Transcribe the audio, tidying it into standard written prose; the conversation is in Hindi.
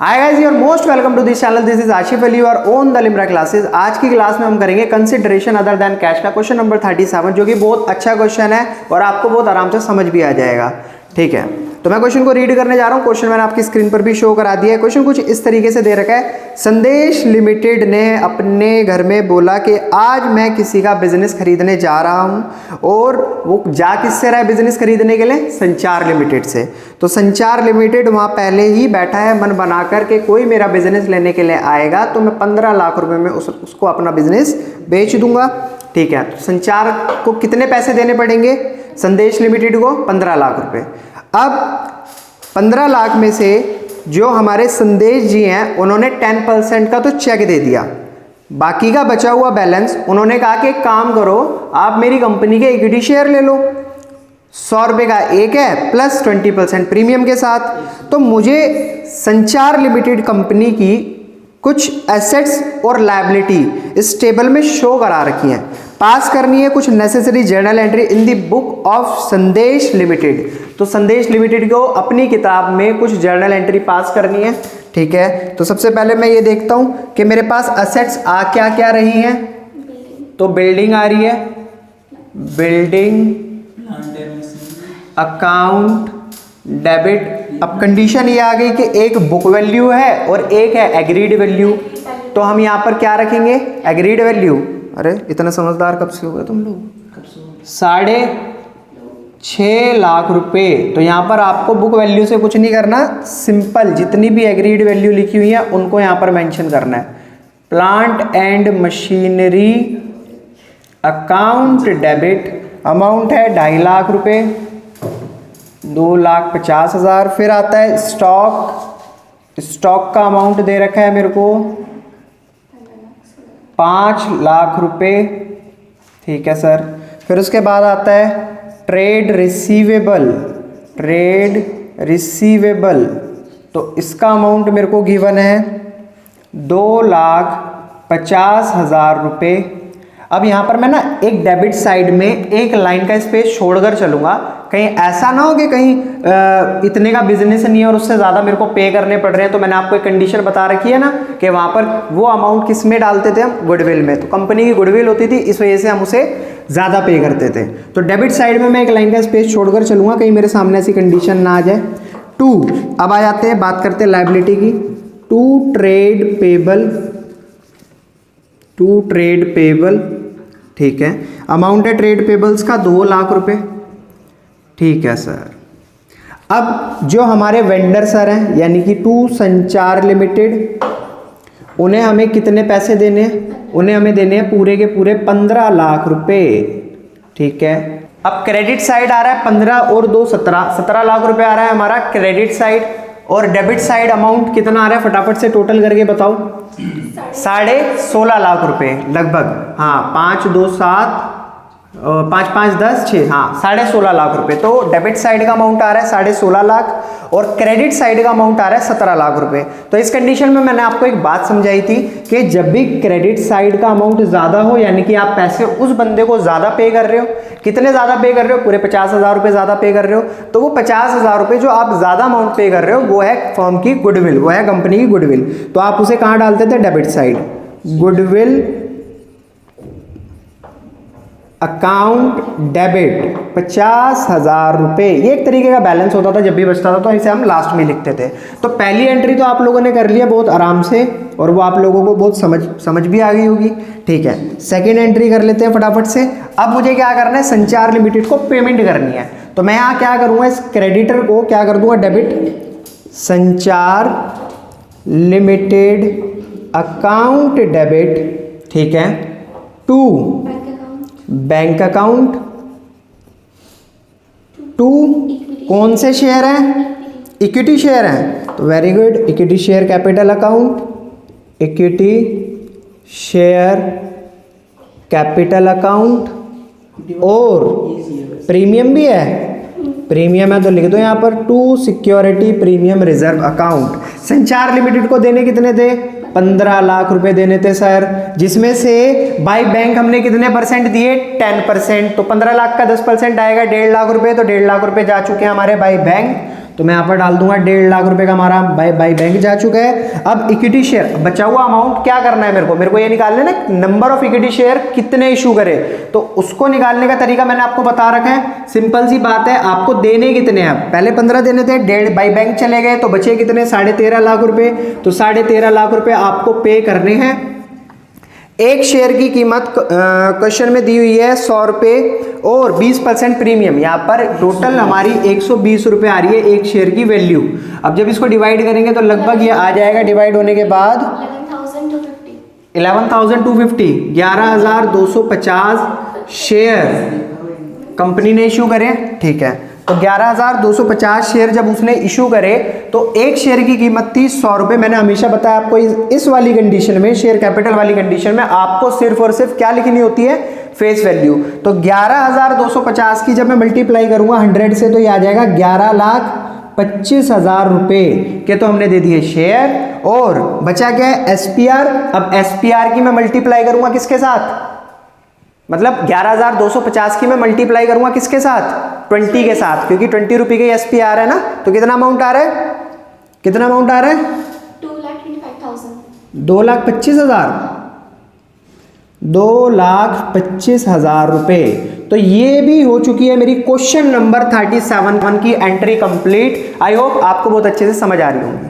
Hi guys, you are most welcome to this channel. This is Ashif Ali, you are on the Limra classes. आज की क्लास में हम करेंगे कंसिडरेशन अदर देन कैश का क्वेश्चन नंबर 37, जो कि बहुत अच्छा क्वेश्चन है और आपको बहुत आराम से समझ भी आ जाएगा। ठीक है, तो मैं क्वेश्चन को रीड करने जा रहा हूँ। क्वेश्चन मैंने आपकी स्क्रीन पर भी शो करा दिया है। क्वेश्चन कुछ इस तरीके से दे रखा है। संदेश लिमिटेड ने अपने घर में बोला कि आज मैं किसी का बिजनेस खरीदने जा रहा हूँ, और वो जा किससे रहा है बिजनेस खरीदने के लिए? संचार लिमिटेड से। तो संचार लिमिटेड वहाँ पहले ही बैठा है मन बना कर के कोई मेरा बिजनेस लेने के लिए आएगा तो मैं 15 लाख रुपए में उसको अपना बिजनेस बेच दूंगा। ठीक है, तो संचार को कितने पैसे देने पड़ेंगे? संदेश लिमिटेड को 15 लाख रुपए। अब 15 लाख में से जो हमारे संदेश जी हैं उन्होंने 10% का तो चेक दे दिया, बाकी का बचा हुआ बैलेंस उन्होंने कहा कि एक काम करो, आप मेरी कंपनी के इक्विटी शेयर ले लो। 100 रुपये का एक है प्लस 20% प्रीमियम के साथ। तो मुझे संचार लिमिटेड कंपनी की कुछ एसेट्स और लायबिलिटी इस टेबल में शो करा रखी हैं। पास करनी है कुछ necessary journal entry in the book of संदेश लिमिटेड। तो संदेश लिमिटेड को अपनी किताब में कुछ जर्नल एंट्री पास करनी है। ठीक है, तो सबसे पहले मैं ये देखता हूँ कि मेरे पास एसेट्स क्या क्या रही हैं। तो बिल्डिंग आ रही है, बिल्डिंग, अकाउंट, डेबिट। अब कंडीशन ये आ गई कि एक बुक वैल्यू है और एक है एग्रीड वैल्यू। तो हम यहाँ पर क्या रखेंगे? Agreed value. अरे इतना समझदार कब से हो गए तुम लोग? 6.5 लाख रुपए। तो यहाँ पर आपको बुक वैल्यू से कुछ नहीं करना, सिंपल जितनी भी एग्रीड वैल्यू लिखी हुई है उनको यहाँ पर मेंशन करना है। Plant and machinery account debit amount है 2.5 लाख रुपए, 2,50,000। फिर आता है स्टॉक। स्टॉक का अमाउंट दे रखा है मेरे को 5 लाख रुपए। ठीक है सर। फिर उसके बाद आता है ट्रेड रिसीवेबल। ट्रेड रिसीवेबल तो इसका अमाउंट मेरे को गिवन है 2,50,000 रुपये। अब यहाँ पर मैं ना एक डेबिट साइड में एक लाइन का स्पेस छोड़कर चलूँगा, कहीं ऐसा ना हो कि कहीं इतने का बिजनेस नहीं है और उससे ज़्यादा मेरे को पे करने पड़ रहे हैं। तो मैंने आपको एक कंडीशन बता रखी है ना कि वहाँ पर वो अमाउंट किस में डालते थे हम? गुडविल में। तो कंपनी की गुडविल होती थी, इस वजह से हम उसे ज़्यादा पे करते थे। तो डेबिट साइड में मैं एक लाइन का स्पेस छोड़कर चलूँगा, कहीं मेरे सामने ऐसी कंडीशन ना आ जाए। 2 अब आ जाते हैं, बात करते हैं लायबिलिटी की। 2 ट्रेड पेबल। 2 trade payable. ठीक है, अमाउंट है ट्रेड पेबल्स का 2 लाख रुपए। ठीक है सर। अब जो हमारे वेंडर सर हैं यानी कि 2 संचार लिमिटेड, उन्हें हमें कितने पैसे देने हैं? उन्हें हमें देने हैं पूरे के पूरे 15 लाख रुपए। ठीक है, अब क्रेडिट साइड आ रहा है 15 और 2 17 लाख रुपए आ रहा है हमारा क्रेडिट साइड। और डेबिट साइड अमाउंट कितना आ रहा है फटाफट से टोटल करके बताओ? 16.5 लाख रुपए लगभग। हाँ, 5 2 7 5 5 10 6, हाँ 16.5 लाख रुपए। तो डेबिट साइड का अमाउंट आ रहा है 16.5 लाख और क्रेडिट साइड का अमाउंट आ रहा है 17 लाख रुपए। तो इस कंडीशन में मैंने आपको एक बात समझाई थी कि जब भी क्रेडिट साइड का अमाउंट ज्यादा हो, यानी कि आप पैसे उस बंदे को ज्यादा पे कर रहे हो, कितने ज्यादा पे कर रहे हो? पूरे 50,000 रुपए ज्यादा पे कर रहे हो। तो वो 50,000 रुपए जो आप ज्यादा अमाउंट पे कर रहे हो वो है फर्म की गुडविल, वो है कंपनी की गुडविल। तो आप उसे कहाँ डालते थे? Debit side. Goodwill account debit 50,000 रुपए, ये एक तरीके का बैलेंस होता था जब भी बचता था, तो इसे हम लास्ट में लिखते थे। तो पहली एंट्री तो आप लोगों ने कर लिया बहुत आराम से और वो आप लोगों को बहुत समझ भी आ गई होगी। ठीक है, सेकेंड एंट्री कर लेते हैं फटाफट से। अब मुझे क्या करना है? संचार लिमिटेड को पेमेंट करनी है। तो मैं यहाँ क्या करूँगा? इस क्रेडिटर को क्या कर दूंगा? डेबिट संचार लिमिटेड अकाउंट डेबिट। ठीक है, 2 बैंक अकाउंट। 2 कौन से शेयर हैं? इक्विटी शेयर हैं। तो very good, equity share capital account, equity share capital account. और प्रीमियम भी है, प्रीमियम है तो लिख दो यहाँ पर 2 सिक्योरिटी प्रीमियम रिजर्व अकाउंट। संचार लिमिटेड को देने कितने थे? 15 लाख रुपए देने थे सर, जिसमें से बाय बैंक हमने कितने परसेंट दिए? 10%। तो 15 लाख का 10% आएगा 1.5 लाख रुपए। तो 1.5 लाख रुपए जा चुके हैं हमारे बाय बैंक। तो मैं यहाँ पर डाल दूंगा 1.5 लाख रुपए का हमारा बाय बैंक जा चुका है। अब इक्विटी शेयर बचा हुआ अमाउंट क्या करना है मेरे को ये निकालना है ना, नंबर ऑफ इक्विटी शेयर कितने इशू करे, तो उसको निकालने का तरीका मैंने आपको बता रखा है। सिंपल सी बात है, आपको देने कितने हैं, पहले 15 देने थे, 1.5 बाय बैंक चले गए तो बचे कितने 13.5 लाख रुपए, तो 13.5 लाख रुपए आपको पे करने हैं। एक शेयर की कीमत क्वेश्चन में दी हुई है 100 रुपये और 20% प्रीमियम, यहाँ पर टोटल हमारी 120 रुपये आ रही है एक शेयर की वैल्यू। अब जब इसको डिवाइड करेंगे तो लगभग ये आ जाएगा डिवाइड होने के बाद 11,250 11,250 शेयर कंपनी ने इशू करे, ठीक है। तो 11,250 शेयर जब उसने इशू करे तो एक शेयर की कीमत थी 100 रुपये। मैंने हमेशा बताया आपको इस वाली कंडीशन में, शेयर कैपिटल वाली कंडीशन में आपको सिर्फ और सिर्फ क्या लिखनी होती है, फेस वैल्यू। तो 11,250 की जब मैं मल्टीप्लाई करूंगा 100 से तो ये आ जाएगा 11,25,000 रुपये के तो हमने दे दिए शेयर। और बचा क्या है, एसपीआर। अब एसपीआर की मैं मल्टीप्लाई करूंगा किसके साथ, मतलब 11,250 की मैं मल्टीप्लाई करूंगा किसके साथ, 20 के साथ, क्योंकि 20 रुपये के एसपीआर है ना। तो कितना अमाउंट आ रहा है, कितना अमाउंट आ रहा है, 2,25,000 2,25,000 रुपये। तो ये भी हो चुकी है मेरी क्वेश्चन नंबर 37 की एंट्री कंप्लीट। आई होप आपको बहुत अच्छे से समझ आ रही होंगी।